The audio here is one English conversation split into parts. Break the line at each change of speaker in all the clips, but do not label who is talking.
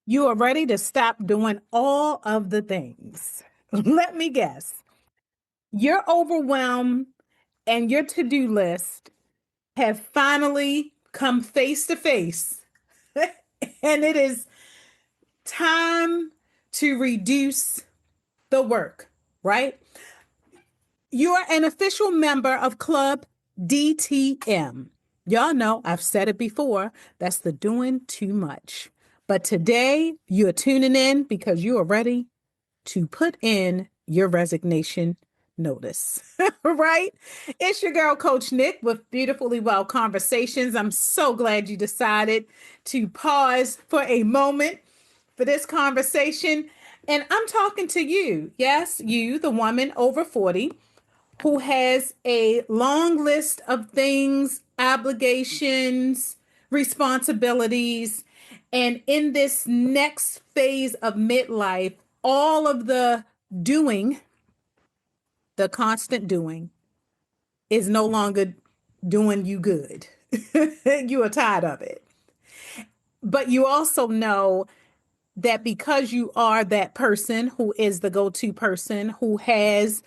You are ready to stop doing all of the things. Let me guess. Your overwhelm and your to-do list have finally come face to face. And it is time to reduce the work, right? You're an official member of Club DTM. Y'all know I've said it before. That's the doing too much. But today you're tuning in because you are ready to put in your resignation notice, right? It's your girl, Coach Nik, with Beautifully Well Conversations. I'm so glad you decided to pause for a moment for this conversation. And I'm talking to you. Yes, you, the woman over 40 who has a long list of things, obligations, responsibilities. And in this next phase of midlife, all of the doing, the constant doing, is no longer doing you good. You are tired of it. But you also know that because you are that person who is the go-to person who has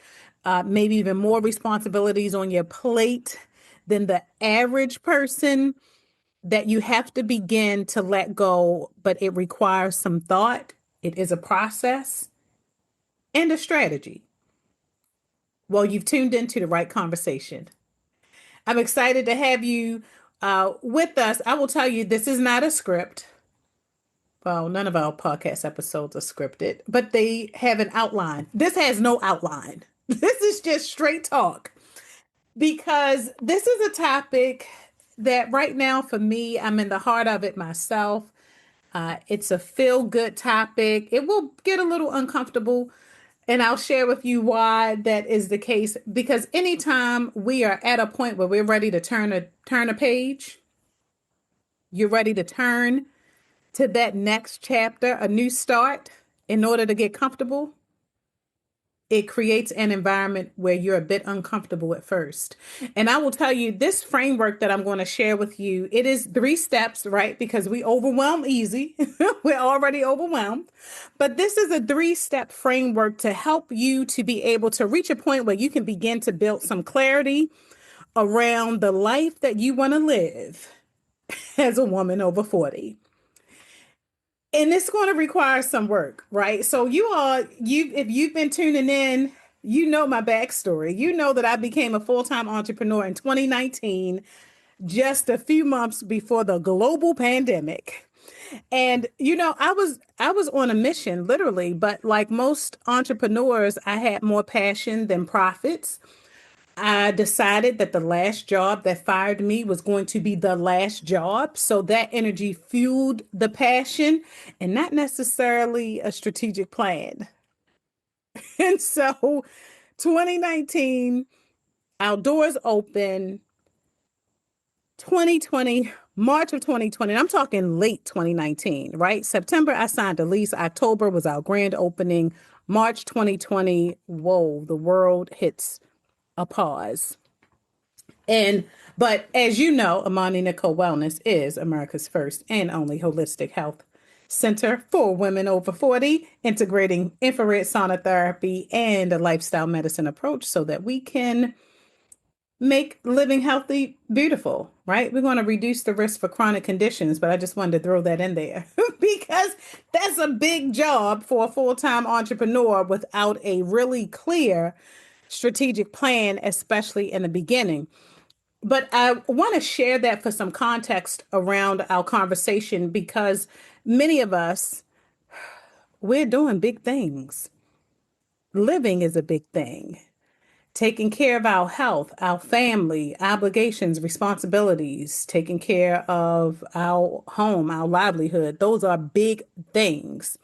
maybe even more responsibilities on your plate than the average person, that you have to begin to let go, but it requires some thought. It is a process and a strategy. Well, you've tuned into the right conversation. I'm excited to have you with us. I will tell you, this is not a script. Well, none of our podcast episodes are scripted, but they have an outline. This has no outline. This is just straight talk because this is a topic that right now for me, I'm in the heart of it myself. It's a feel good topic. It will get a little uncomfortable, and I'll share with you why that is the case. Because anytime we are at a point where we're ready to turn a page, you're ready to turn to that next chapter, a new start, in order to get comfortable, it creates an environment where you're a bit uncomfortable at first. And I will tell you this framework that I'm going to share with you, it is 3 steps, right? Because we overwhelm easy. We're already overwhelmed. But this is a 3-step framework to help you to be able to reach a point where you can begin to build some clarity around the life that you want to live as a woman over 40. And it's going to require some work, right? So if you've been tuning in, you know my backstory. You know that I became a full-time entrepreneur in 2019, just a few months before the global pandemic. And I was on a mission, literally, but like most entrepreneurs, I had more passion than profits. I decided that the last job that fired me was going to be the last job. So that energy fueled the passion and not necessarily a strategic plan. And so 2019, our doors open, 2020, March of 2020, and I'm talking late 2019, right? September, I signed a lease. October was our grand opening. March 2020, whoa, the world hits a pause. And but as you know, Amani Nicole Wellness is America's first and only holistic health center for women over 40, integrating infrared sauna therapy and a lifestyle medicine approach so that we can make living healthy beautiful, right? We're going to reduce the risk for chronic conditions, but I just wanted to throw that in there because that's a big job for a full-time entrepreneur without a really clear strategic plan, especially in the beginning. But I want to share that for some context around our conversation because many of us, we're doing big things. Living is a big thing. Taking care of our health, our family, obligations, responsibilities, taking care of our home, our livelihood, those are big things.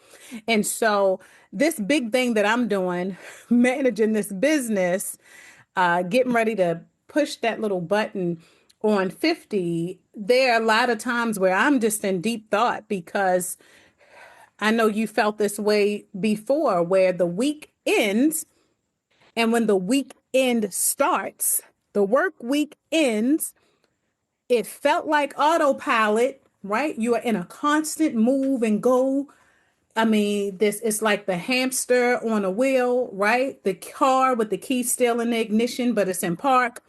And so, this big thing that I'm doing, managing this business, getting ready to push that little button on 50, there are a lot of times where I'm just in deep thought because I know you felt this way before, where the week ends and when the weekend starts, the work week ends, it felt like autopilot, right? You are in a constant move and go. I mean, this it's like the hamster on a wheel, right? The car with the key still in the ignition, but it's in park.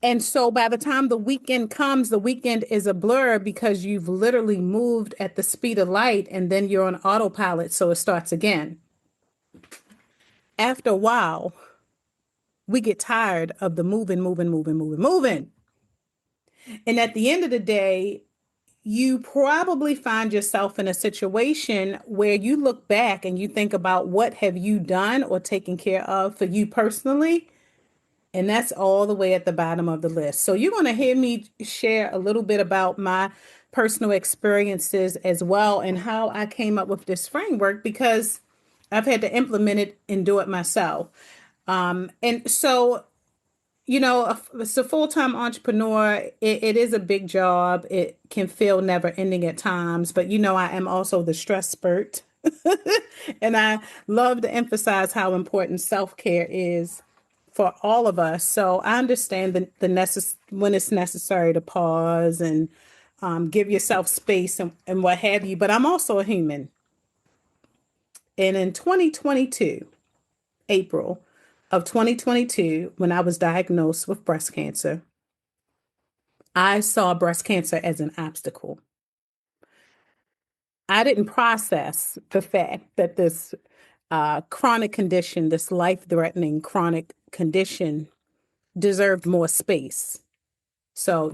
And so by the time the weekend comes, the weekend is a blur because you've literally moved at the speed of light and then you're on autopilot. So it starts again. After a while, we get tired of the moving, moving, moving, moving, moving. And at the end of the day, you probably find yourself in a situation where you look back and you think about what have you done or taken care of for you personally. And that's all the way at the bottom of the list. So you're going to hear me share a little bit about my personal experiences as well and how I came up with this framework because I've had to implement it and do it myself. And so as a full-time entrepreneur, it is a big job. It can feel never ending at times, but I am also the stress spurt. And I love to emphasize how important self-care is for all of us. So I understand when it's necessary to pause and give yourself space and what have you, but I'm also a human. And in 2022, April of 2022, when I was diagnosed with breast cancer, I saw breast cancer as an obstacle. I didn't process the fact that this chronic condition, this life threatening chronic condition, deserved more space. So,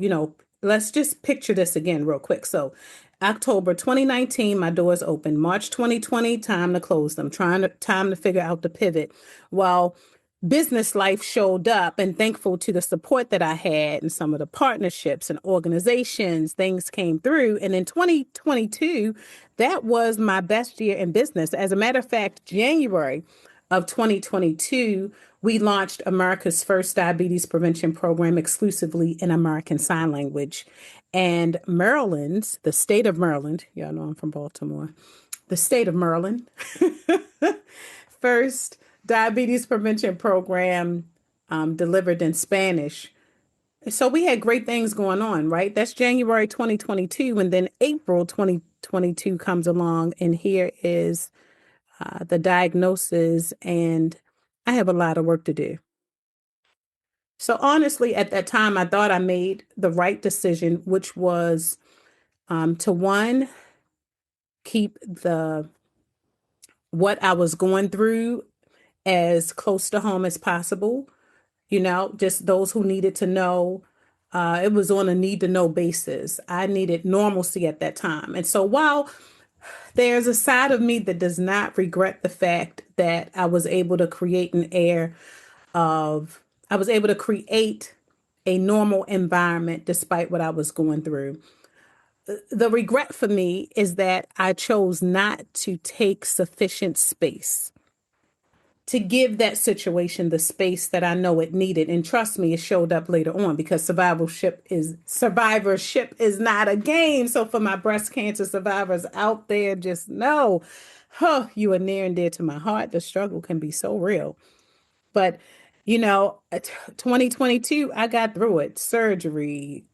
let's just picture this again real quick. So, October 2019, my doors open. March 2020, time to close them. Time to figure out the pivot. While business life showed up, and thankful to the support that I had and some of the partnerships and organizations, things came through. And in 2022, that was my best year in business. As a matter of fact, January of 2022, we launched America's first diabetes prevention program exclusively in American Sign Language. And the state of Maryland, y'all know I'm from Baltimore, the state of Maryland, first diabetes prevention program delivered in Spanish. So we had great things going on, right? That's January 2022. And then April 2022 comes along, and here is the diagnosis, and I have a lot of work to do. So honestly, at that time, I thought I made the right decision, which was to one, keep the what I was going through as close to home as possible. Just those who needed to know. It was on a need to know basis. I needed normalcy at that time. And so while there's a side of me that does not regret the fact that I was able to create a normal environment despite what I was going through. The regret for me is that I chose not to take sufficient space to give that situation the space that I know it needed. And trust me, it showed up later on because survivorship is not a game. So for my breast cancer survivors out there, just know, you are near and dear to my heart. The struggle can be so real. But 2022, I got through it. Surgery,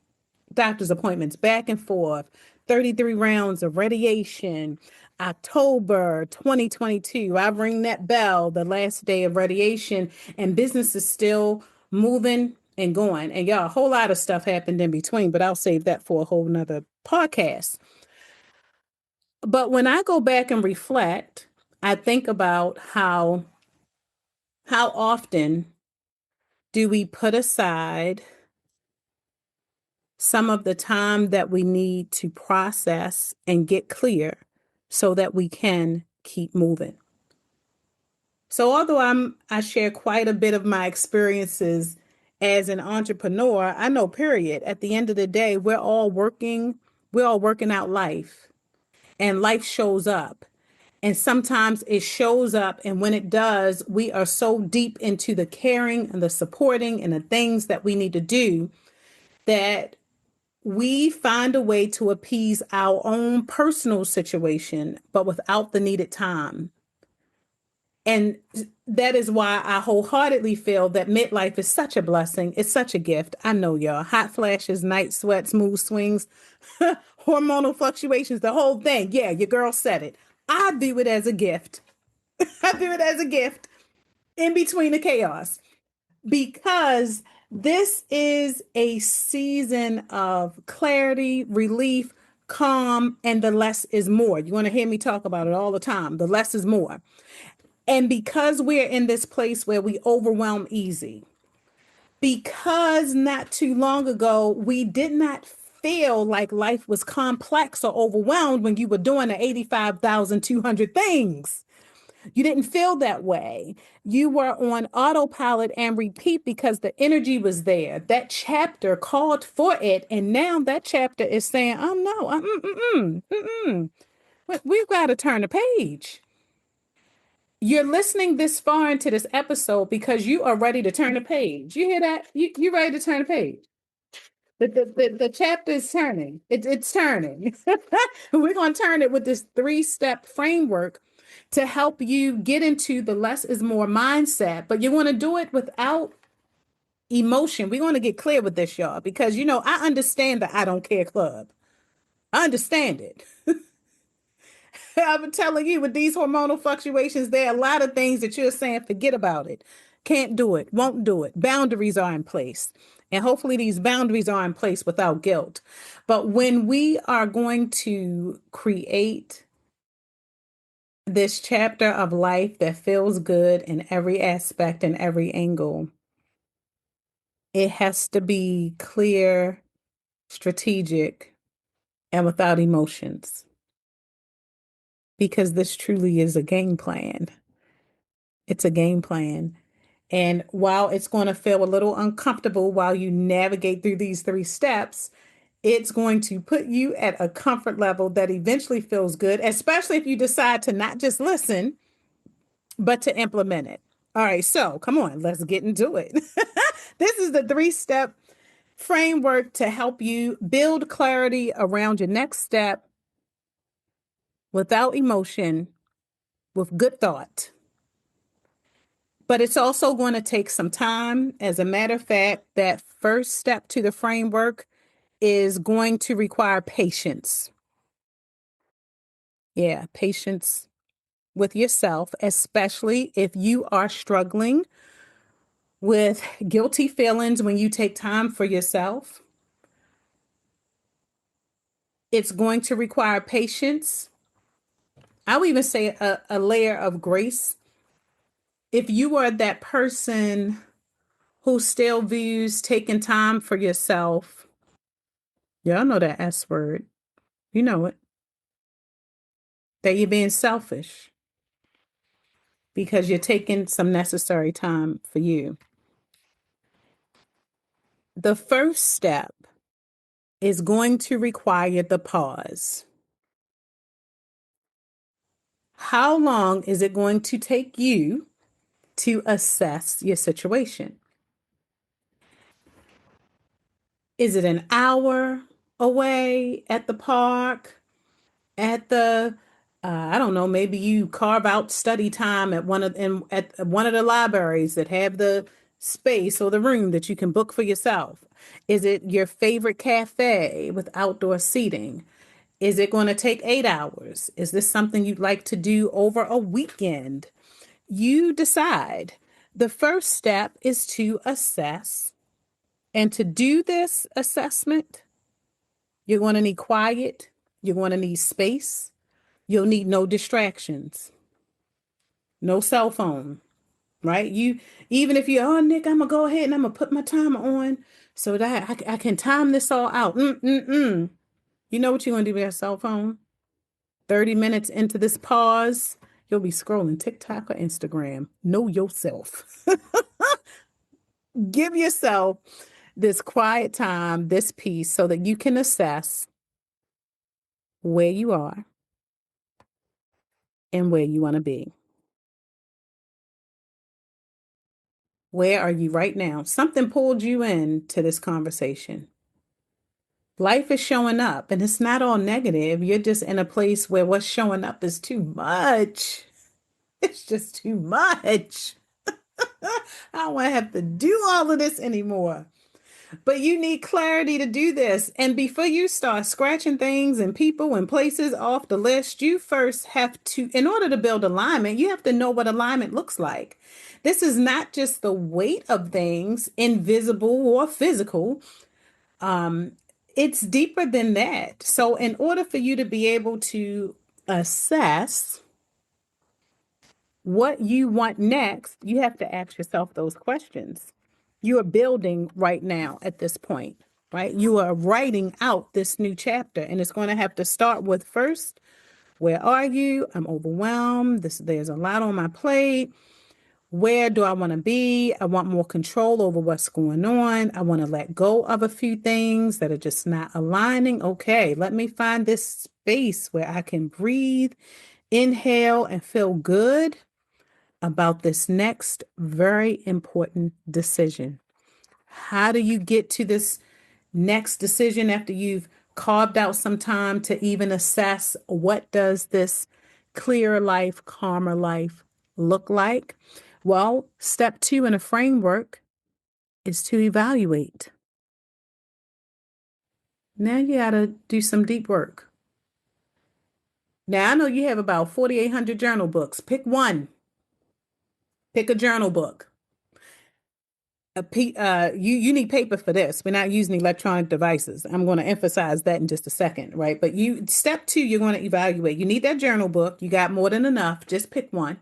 doctor's appointments, back and forth, 33 rounds of radiation. October 2022, I ring that bell, the last day of radiation, and business is still moving and going. And y'all, a whole lot of stuff happened in between, but I'll save that for a whole nother podcast. But when I go back and reflect, I think about how often do we put aside some of the time that we need to process and get clear so that we can keep moving. So although I share quite a bit of my experiences as an entrepreneur, I know period, at the end of the day, we're all working out life, and life shows up. And sometimes it shows up, and when it does, we are so deep into the caring and the supporting and the things that we need to do that we find a way to appease our own personal situation, but without the needed time. And that is why I wholeheartedly feel that midlife is such a blessing. It's such a gift. I know, y'all. Hot flashes, night sweats, mood swings, hormonal fluctuations, the whole thing. Yeah, your girl said it. I view it as a gift. I view it as a gift in between the chaos because this is a season of clarity, relief, calm, and the less is more. You want to hear me talk about it all the time. The less is more. And because we're in this place where we overwhelm easy, because not too long ago, we did not feel like life was complex or overwhelmed when you were doing the 85,200 things. You didn't feel that way. You were on autopilot and repeat because the energy was there. That chapter called for it. And now that chapter is saying, oh, no, we've got to turn the page. You're listening this far into this episode because you are ready to turn the page. You hear that? You ready to turn the page. The chapter is turning. It's turning. We're going to turn it with this three-step framework to help you get into the less is more mindset. But you want to do it without emotion. We want to get clear with this, y'all, because I understand the I don't care club. I understand it. I'm telling you, with these hormonal fluctuations, there are a lot of things that you're saying, forget about it. Can't do it, won't do it. Boundaries are in place. And hopefully, these boundaries are in place without guilt. But when we are going to create this chapter of life that feels good in every aspect and every angle, it has to be clear, strategic, and without emotions. Because this truly is a game plan. It's a game plan. And while it's going to feel a little uncomfortable while you navigate through these three steps, it's going to put you at a comfort level that eventually feels good, especially if you decide to not just listen, but to implement it. All right, so come on, let's get into it. This is the three-step framework to help you build clarity around your next step without emotion, with good thought. But it's also going to take some time. As a matter of fact, that first step to the framework is going to require patience. Yeah, patience with yourself, especially if you are struggling with guilty feelings when you take time for yourself. It's going to require patience. I would even say a layer of grace. If you are that person who still views taking time for yourself, y'all know that S word, you know it, that you're being selfish because you're taking some necessary time for you. The first step is going to require the pause. How long is it going to take you to assess your situation? Is it an hour away at the park, at the I don't know, maybe you carve out study time at one of the libraries that have the space or the room that you can book for yourself. Is it your favorite cafe with outdoor seating? Is it going to take 8 hours? Is this something you'd like to do over a weekend? You decide. The first step is to assess. And to do this assessment, you're going to need quiet. You're going to need space. You'll need no distractions, no cell phone, right? Even if you, oh, Nick, I'm going to go ahead and I'm going to put my timer on so that I can time this all out. You know what you're going to do with your cell phone? 30 minutes into this pause, you'll be scrolling TikTok or Instagram. Know yourself. Give yourself this quiet time, this peace, so that you can assess where you are and where you want to be. Where are you right now? Something pulled you into this conversation. Life is showing up and it's not all negative. You're just in a place where what's showing up is too much. It's just too much. I don't want to have to do all of this anymore. But you need clarity to do this. And before you start scratching things and people and places off the list, you first have to, in order to build alignment, you have to know what alignment looks like. This is not just the weight of things, invisible or physical. Um, it's deeper than that. So, in order for you to be able to assess what you want next, you have to ask yourself those questions. You are building right now at this point, right? You are writing out this new chapter, and it's going to have to start with first, where are you? I'm overwhelmed. There's a lot on my plate. Where do I want to be? I want more control over what's going on. I want to let go of a few things that are just not aligning. Okay, let me find this space where I can breathe, inhale, and feel good about this next very important decision. How do you get to this next decision after you've carved out some time to even assess what does this clearer life, calmer life look like? Well, step two in a framework is to evaluate. Now you got to do some deep work. Now I know you have about 4,800 journal books. Pick one. Pick a journal book. You need paper for this. We're not using electronic devices. I'm going to emphasize that in just a second, right? But you step two, you're going to evaluate. You need that journal book. You got more than enough. Just pick one.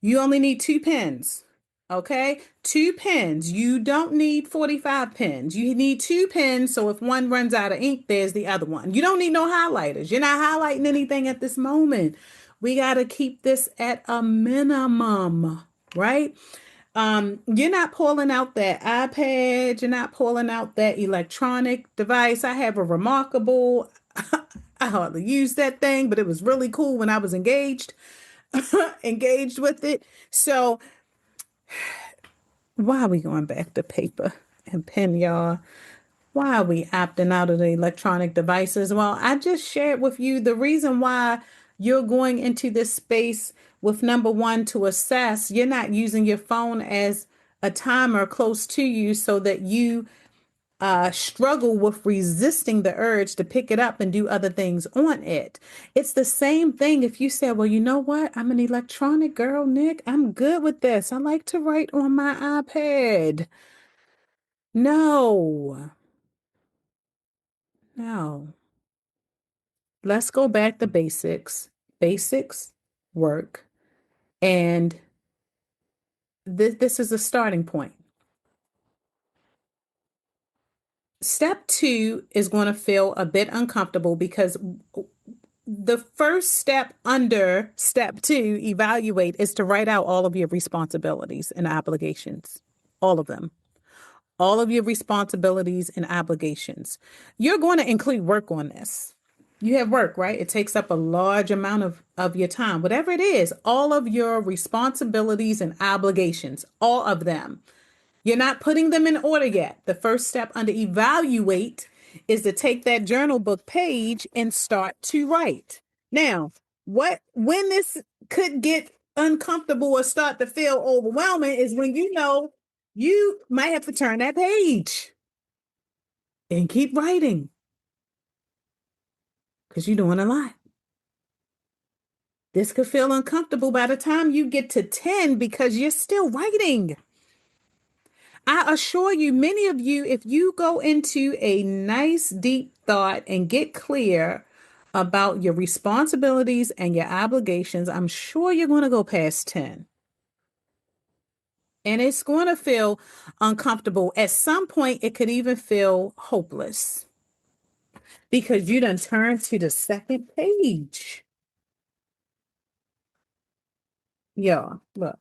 You only need two pens. Okay? Two pens. You don't need 45 pens. You need two pens. So if one runs out of ink, there's the other one. You don't need no highlighters. You're not highlighting anything at this moment. We got to keep this at a minimum, right? You're not pulling out that iPad, you're not pulling out that electronic device. I have a remarkable, I hardly use that thing, but it was really cool when I was engaged, engaged with it. So why are we going back to paper and pen, y'all? Why are we opting out of the electronic devices? Well, I just shared with you the reason why you're going into this space with number one to assess. You're not using your phone as a timer close to you so that you struggle with resisting the urge to pick it up and do other things on it. It's the same thing if you say, well, you know what? I'm an electronic girl, Nick. I'm good with this. I like to write on my iPad. No, no. Let's go back to basics. Basics work. And this is a starting point. Step two is going to feel a bit uncomfortable because the first step under step two, evaluate, is to write out all of your responsibilities and obligations, all of them. All of your responsibilities and obligations. You're going to include work on this. You have work, right? It takes up a large amount of your time. Whatever it is, all of your responsibilities and obligations, all of them. You're not putting them in order yet. The first step under evaluate is to take that journal book page and start to write. Now, when this could get uncomfortable or start to feel overwhelming is when you know you might have to turn that page and keep writing because you're doing a lot. This could feel uncomfortable by the time you get to 10 because you're still writing. I assure you, many of you, if you go into a nice deep thought and get clear about your responsibilities and your obligations, I'm sure you're going to go past 10. And it's going to feel uncomfortable. At some point, it could even feel hopeless because you done turned to the second page. Yeah, look,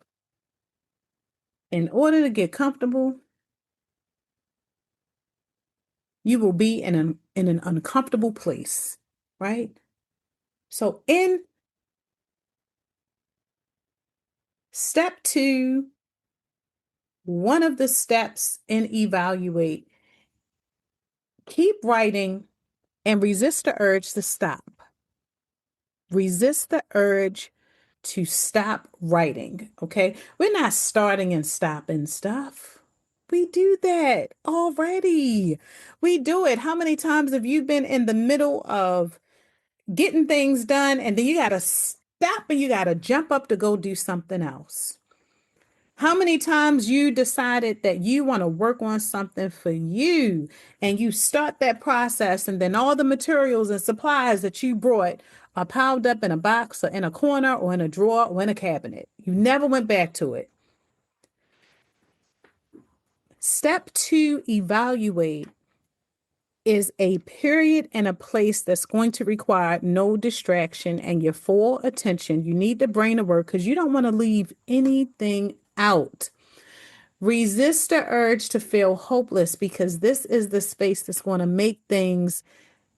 in order to get comfortable, you will be in an uncomfortable place, right? So in step two, one of the steps in evaluate, keep writing and resist the urge to stop. Resist the urge to stop writing. Okay. We're not starting and stopping stuff. We do that already. We do it. How many times have you been in the middle of getting things done and then you got to stop and you got to jump up to go do something else? How many times you decided that you want to work on something for you and you start that process and then all the materials and supplies that you brought are piled up in a box or in a corner or in a drawer or in a cabinet. You never went back to it. Step two, evaluate, is a period and a place that's going to require no distraction and your full attention. You need the brain to work because you don't want to leave anything out. Resist the urge to feel hopeless because this is the space that's going to make things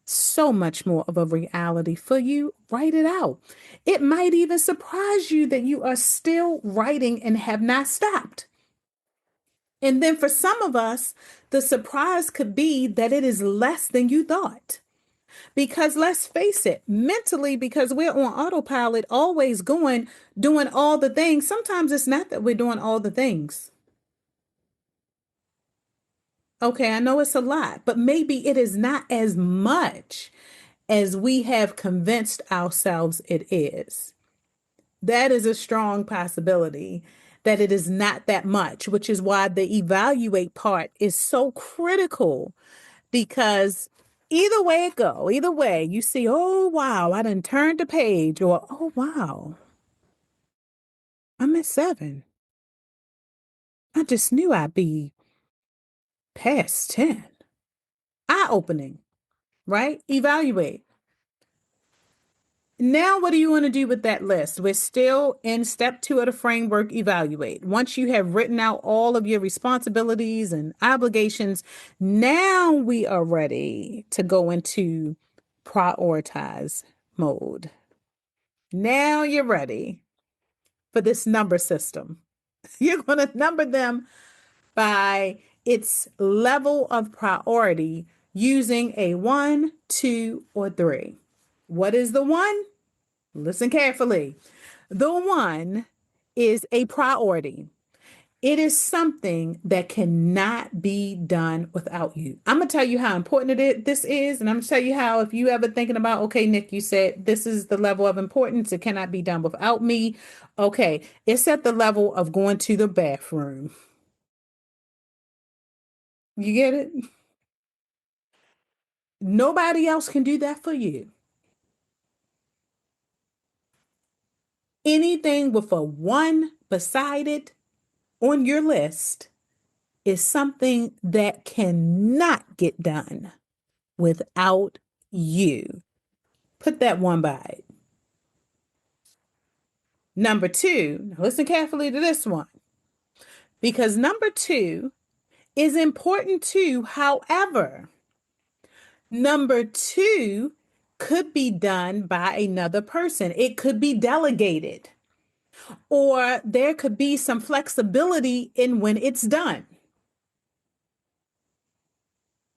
so much more of a reality for you. Write it out. It might even surprise you that you are still writing and have not stopped. And then for some of us, the surprise could be that it is less than you thought. Because let's face it, mentally, because we're on autopilot, always going, doing all the things, sometimes it's not that we're doing all the things. Okay, I know it's a lot, but maybe it is not as much as we have convinced ourselves it is. That is a strong possibility that it is not that much, which is why the evaluate part is so critical because either way it go, either way, you see, oh wow, I done turned the page, or oh wow, I'm at 7. I just knew I'd be past 10. Eye opening, right? Evaluate. Now, what do you want to do with that list? We're still in step two of the framework, evaluate. Once you have written out all of your responsibilities and obligations, now we are ready to go into prioritize mode. Now you're ready for this number system. You're going to number them by its level of priority using a 1, 2, or 3. What is the 1? Listen carefully. The 1 is a priority. It is something that cannot be done without you. I'm going to tell you how important this is. And I'm going to tell you how, if you ever thinking about, okay, Nick, you said this is the level of importance. It cannot be done without me. Okay. It's at the level of going to the bathroom. You get it? Nobody else can do that for you. Anything with a 1 beside it on your list is something that cannot get done without you. Put that 1 by it. Number 2, now listen carefully to this one, because number 2 is important too. However, number 2 could be done by another person. It could be delegated, or there could be some flexibility in when it's done.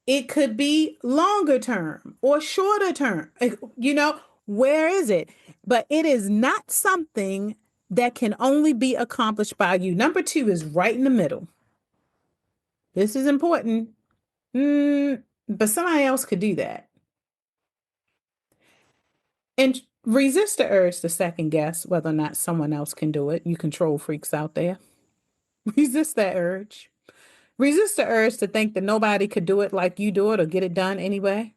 It could be longer term or shorter term. Where is it? But it is not something that can only be accomplished by you. Number 2 is right in the middle. This is important. But somebody else could do that. And resist the urge to second guess whether or not someone else can do it. You control freaks out there. Resist that urge. Resist the urge to think that nobody could do it like you do it or get it done anyway.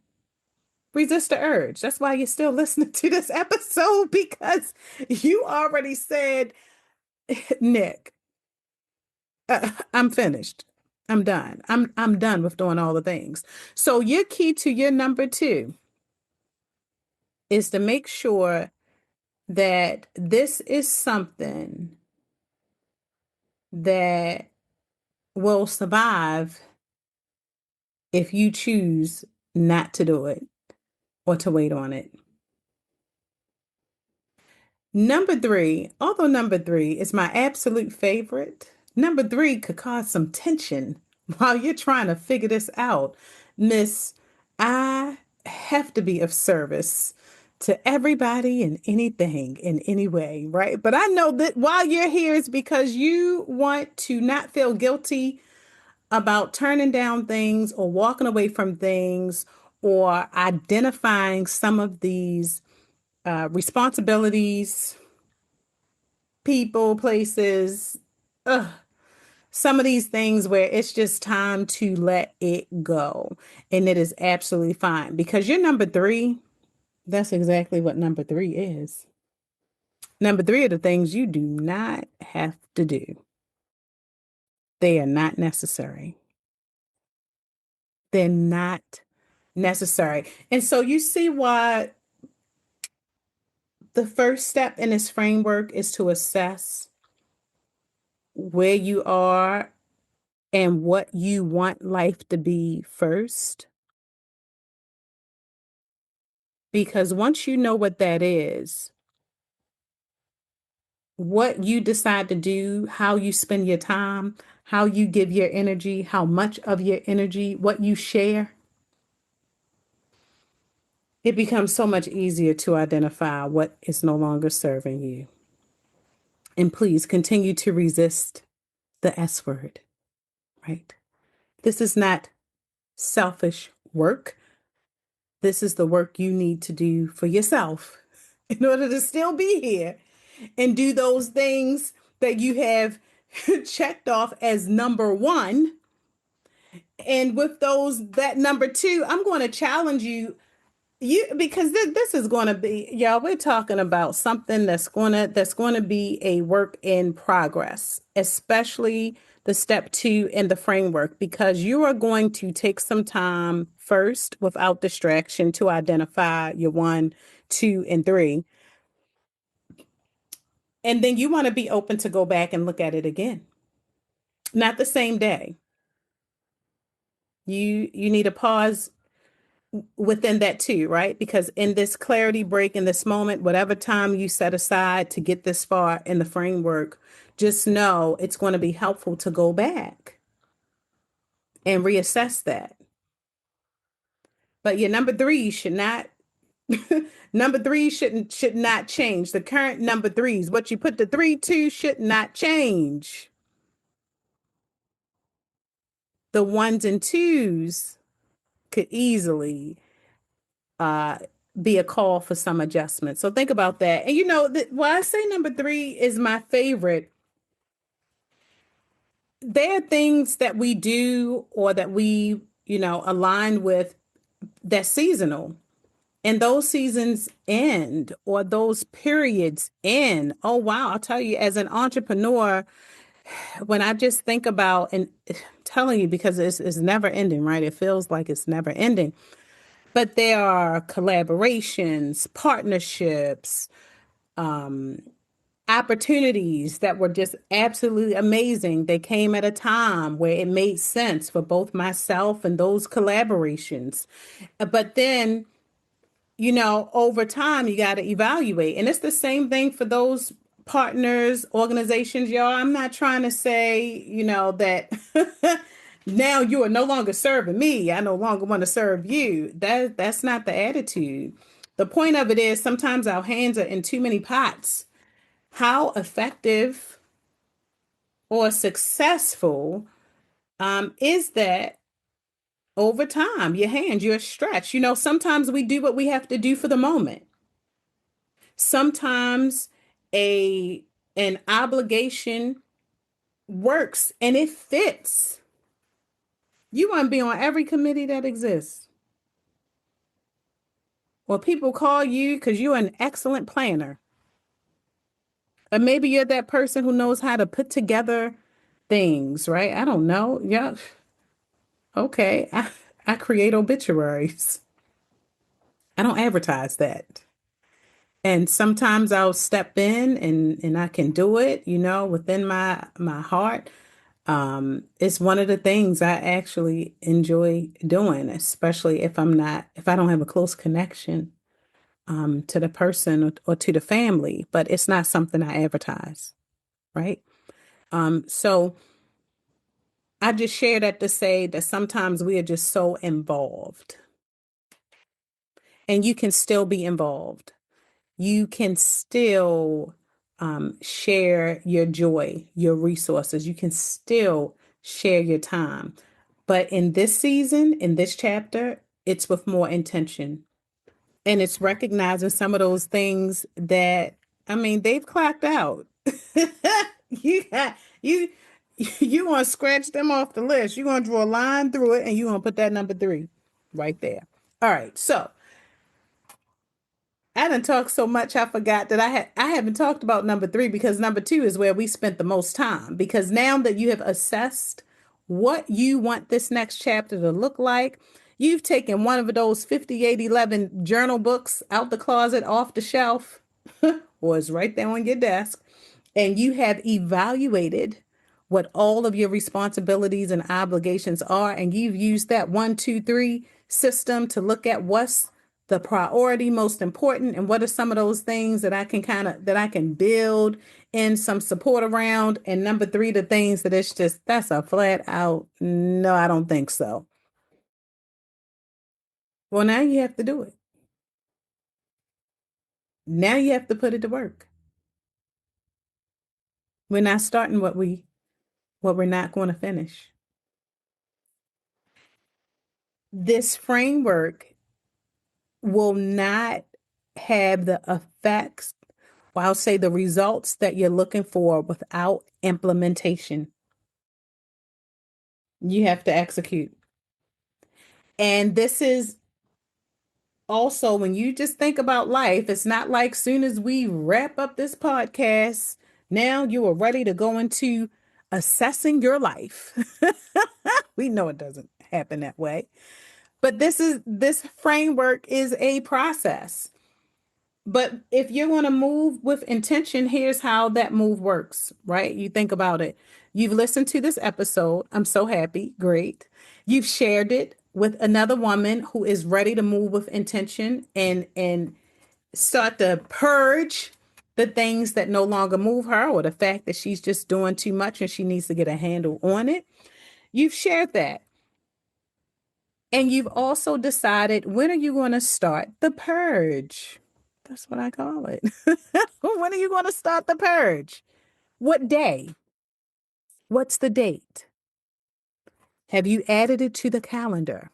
Resist the urge. That's why you're still listening to this episode, because you already said, Nick, I'm finished. I'm done. I'm done with doing all the things. So your key to your number 2 is to make sure that this is something that will survive if you choose not to do it or to wait on it. Number 3, although number 3 is my absolute favorite, number 3 could cause some tension while you're trying to figure this out. Miss, I have to be of service to everybody and anything in any way, right? But I know that while you're here, it's because you want to not feel guilty about turning down things or walking away from things or identifying some of these responsibilities, people, places, ugh, some of these things where it's just time to let it go. And it is absolutely fine because you're number three. That's exactly what number three is. Number three are the things you do not have to do. They are not necessary. They're not necessary. And so you see why the first step in this framework is to assess where you are and what you want life to be first. Because once you know what that is, what you decide to do, how you spend your time, how you give your energy, how much of your energy, what you share, it becomes so much easier to identify what is no longer serving you. And please continue to resist the S word, right? This is not selfish work. This is the work you need to do for yourself in order to still be here and do those things that you have checked off as number one. And with those, that number two, I'm going to challenge you because this is going to be, y'all, we're talking about something that's going to be a work in progress, especially the step two in the framework, because you are going to take some time first without distraction to identify your one, two, and three. And then you want to be open to go back and look at it again. Not the same day. You need a pause within that too, right? Because in this clarity break, in this moment, whatever time you set aside to get this far in the framework, just know it's going to be helpful to go back and reassess that. But your number three should not number three should not change. The current number threes, what you put the three to should not change. The ones and twos could easily uh be a call for some adjustment. So think about that. And why I say number three is my favorite. There are things that we do or that we, align with that's seasonal. And those seasons end or those periods end. Oh, wow. I'll tell you, as an entrepreneur, when I just think about and telling you because it's never ending, right? It feels like it's never ending. But there are collaborations, partnerships, opportunities that were just absolutely amazing. They came at a time where it made sense for both myself and those collaborations. But then, over time, you got to evaluate. And it's the same thing for those partners, organizations, y'all. I'm not trying to say, that now you are no longer serving me. I no longer want to serve you. That's not the attitude. The point of it is sometimes our hands are in too many pots. How effective or successful is that over time? Your hands, you're stretched. Sometimes we do what we have to do for the moment. Sometimes a an obligation works and it fits. You want to be on every committee that exists. Or people call you because you're an excellent planner. Or maybe you're that person who knows how to put together things, right? I don't know. Yeah. Okay. I create obituaries. I don't advertise that. And sometimes I'll step in and I can do it, within my heart. It's one of the things I actually enjoy doing, especially if I don't have a close connection to the person or to the family, but it's not something I advertise, right? So I just share that to say that sometimes we are just so involved and you can still be involved. You can still share your joy, your resources. You can still share your time. But in this season, in this chapter, it's with more intention. And it's recognizing some of those things that, I mean, they've clocked out. you got you you want to scratch them off the list. You're going to draw a line through it and you're going to put that number three right there. All right. So I didn't talk so much I forgot that I haven't talked about number three because number two is where we spent the most time. Because now that you have assessed what you want this next chapter to look like, you've taken one of those 5811 journal books out the closet off the shelf, or it's right there on your desk, and you have evaluated what all of your responsibilities and obligations are, and you've used that 1, 2, 3 system to look at what's the priority most important and what are some of those things that I can that I can build in some support around, and number three, the things that it's just that's a flat out no, I don't think so. Well, now you have to do it. Now you have to put it to work. We're not starting what we're not going to finish. This framework will not have the effects, well, I'll say the results that you're looking for without implementation. You have to execute. And this is also when you just think about life, it's not like soon as we wrap up this podcast, now you are ready to go into assessing your life. We know it doesn't happen that way. But this framework is a process. But if you're going to move with intention, here's how that move works, right? You think about it. You've listened to this episode. I'm so happy. Great. You've shared it with another woman who is ready to move with intention and start to purge the things that no longer move her, or the fact that she's just doing too much and she needs to get a handle on it. You've shared that. And you've also decided, when are you going to start the purge? That's what I call it. When are you going to start the purge? What day? What's the date? Have you added it to the calendar?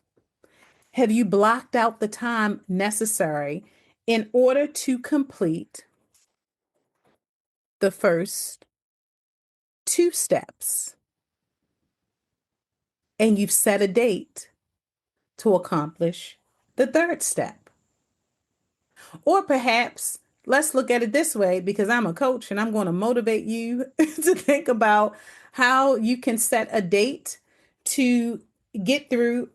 Have you blocked out the time necessary in order to complete the first two steps? And you've set a date to accomplish the third step. Or perhaps let's look at it this way, because I'm a coach and I'm going to motivate you to think about how you can set a date to get through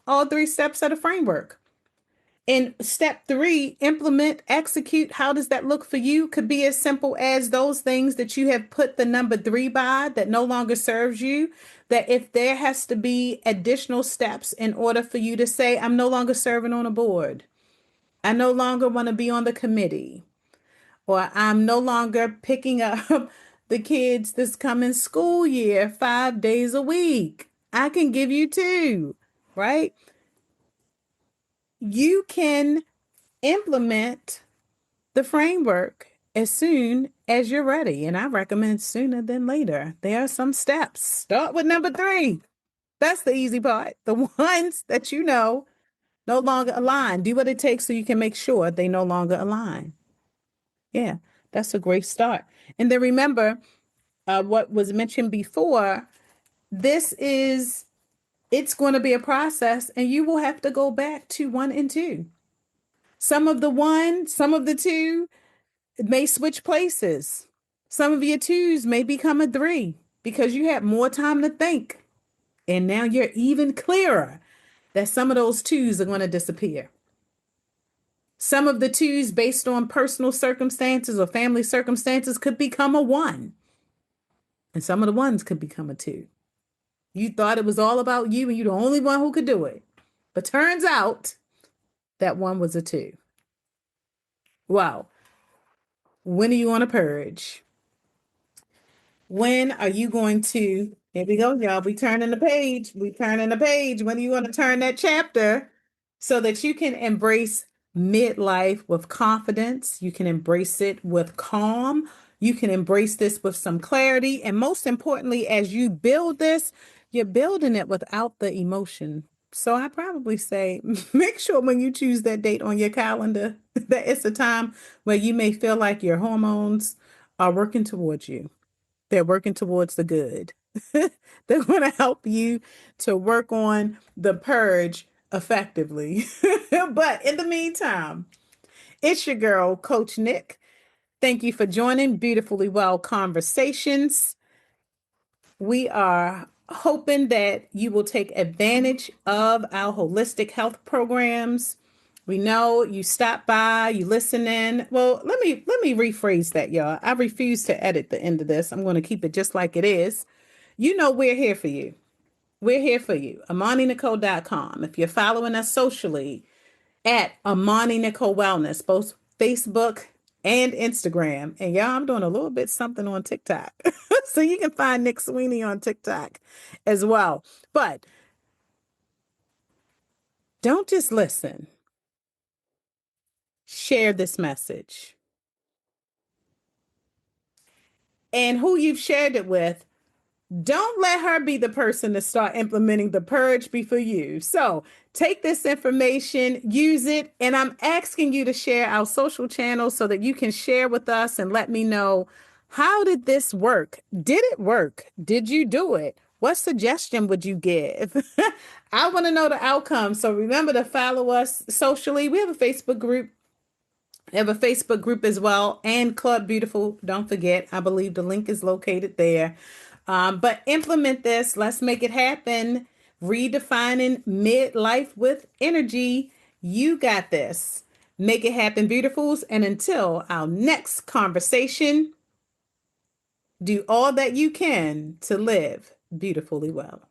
all three steps of the framework. In step three, implement, execute. How does that look for you? Could be as simple as those things that you have put the number three by that no longer serves you. That if there has to be additional steps in order for you to say, I'm no longer serving on a board, I no longer want to be on the committee, or I'm no longer picking up the kids this coming school year 5 days a week. I can give you two, right? You can implement the framework as soon as you're ready. And I recommend sooner than later. There are some steps. Start with number three. That's the easy part. The ones that you know no longer align. Do what it takes so you can make sure they no longer align. Yeah, that's a great start. And then remember what was mentioned before. This is, it's going to be a process, and you will have to go back to one and two. Some of the one, some of the two may switch places. Some of your twos may become a three because you had more time to think. And now you're even clearer that some of those twos are going to disappear. Some of the twos, based on personal circumstances or family circumstances, could become a one. And some of the ones could become a two. You thought it was all about you and you're the only one who could do it. But turns out that one was a two. Wow. When are you on a purge? When are you going to? Here we go, y'all. We turning the page. We turning the page. When are you going to turn that chapter so that you can embrace midlife with confidence? You can embrace it with calm. You can embrace this with some clarity. And most importantly, as you build this, You're building it without the emotion. So I probably say make sure when you choose that date on your calendar that it's a time where you may feel like your hormones are working towards you. They're working towards the good. They're going to help you to work on the purge effectively. But in the meantime, it's your girl, Coach Nik. Thank you for joining Beautifully Well Conversations. We are hoping that you will take advantage of our holistic health programs. We know you stop by, you listen in. Well, let me rephrase that, y'all. I refuse to edit the end of this. I'm going to keep it just like it is. You know we're here for you. We're here for you. AmaniNicole.com. If you're following us socially, at Amani Nicole Wellness, both Facebook and Instagram. And y'all, I'm doing a little bit something on TikTok. So you can find Nick Sweeney on TikTok as well. But don't just listen, share this message. And who you've shared it with, don't let her be the person to start implementing the purge before you. So take this information, use it, and I'm asking you to share our social channels so that you can share with us and let me know, how did this work? Did it work? Did you do it? What suggestion would you give? I want to know the outcome. So remember to follow us socially. We have a Facebook group. We have a Facebook group as well, and Club Beautiful. Don't forget, I believe the link is located there. But implement this. Let's make it happen. Redefining midlife with energy. You got this. Make it happen, beautifuls. And until our next conversation, do all that you can to live beautifully well.